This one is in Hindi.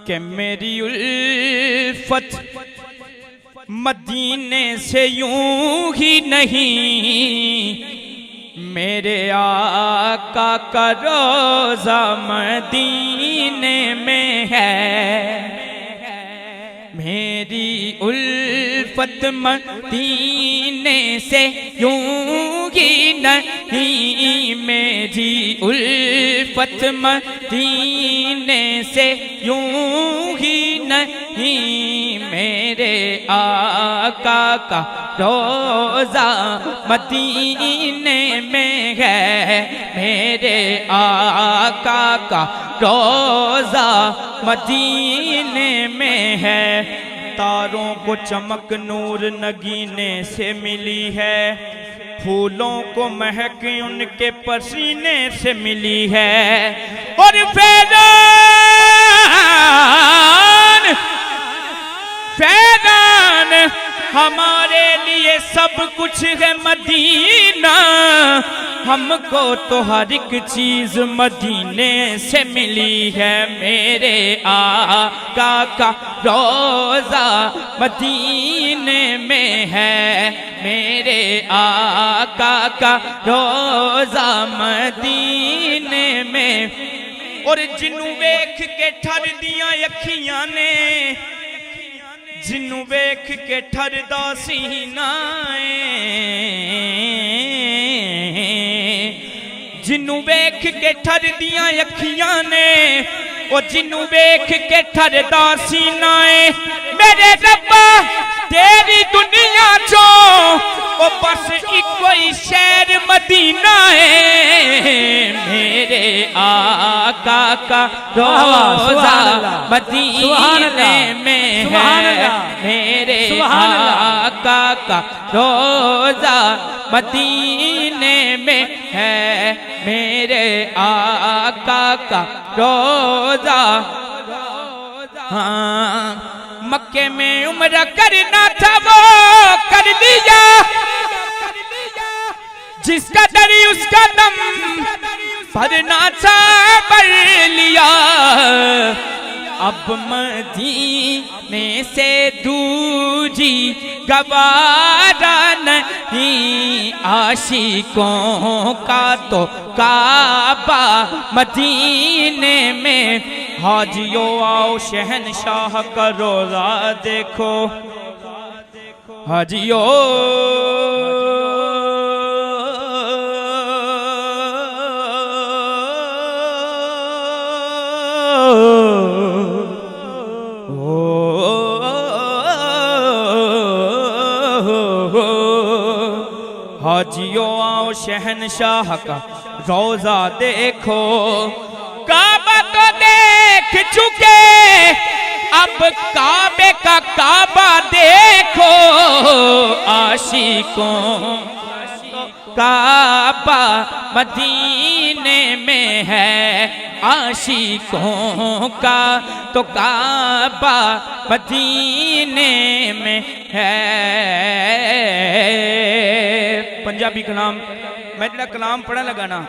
कि मेरी उल्फत मदीने से यूं ही नहीं, मेरे आका का रोज़ा मदीने में है। मेरी उल्फत मदीने से यूं ही नहीं, मेरी उल्फत मदीने से यूं ही नहीं, मेरे आका का रोज़ा मदीने में है। मेरे आका का रोज़ा मदीने में है। तारों को चमक नूर नगीने से मिली है, फूलों को महक उनके पसीने से मिली है। और फैज़ान हमारे लिए सब कुछ है मदीना, हमको तो हर एक चीज मदीने से मिली है। मेरे आका का रोज़ा मदीने में है। मेरे आका का रोज़ा मदीने में। और जिन्नू वेख के ठर दिया अखियां ने, जिन्नू वेख के ठरदा सीना है, जिन्नू वेख के ठर दिया अखियां ने, ओ जिन्नू वेख के ठरदा सीना है। मेरे रब्बा तेरी दुनिया चो ओ बस इको ही शहर मदीना है। मेरे आका का रोज़ा मदीने में है। मेरे आका का रोज़ा मदीने में है। मेरे आका का रोज़ा। हाँ, मक्के में उम्र करना था वो कर लिया, जिसका दरी उसका दम भरना था भर लिया। अब मदीने से दूजी गवारा नहीं, आशिकों का तो काबा मदीने में। हाजियो आओ शहनशाह का रोज़ा देखो, हाजियो हाजियो आओ शहनशाह का रोज़ा देखो। काबा तो देख चुके, अब काबे का काबा देखो। आशिकों काबा मदीने में है, आशिकों का तो काबा मदीने में है। पंजाबी कलाम मैं जरा कलाम पढ़ा लगा ना,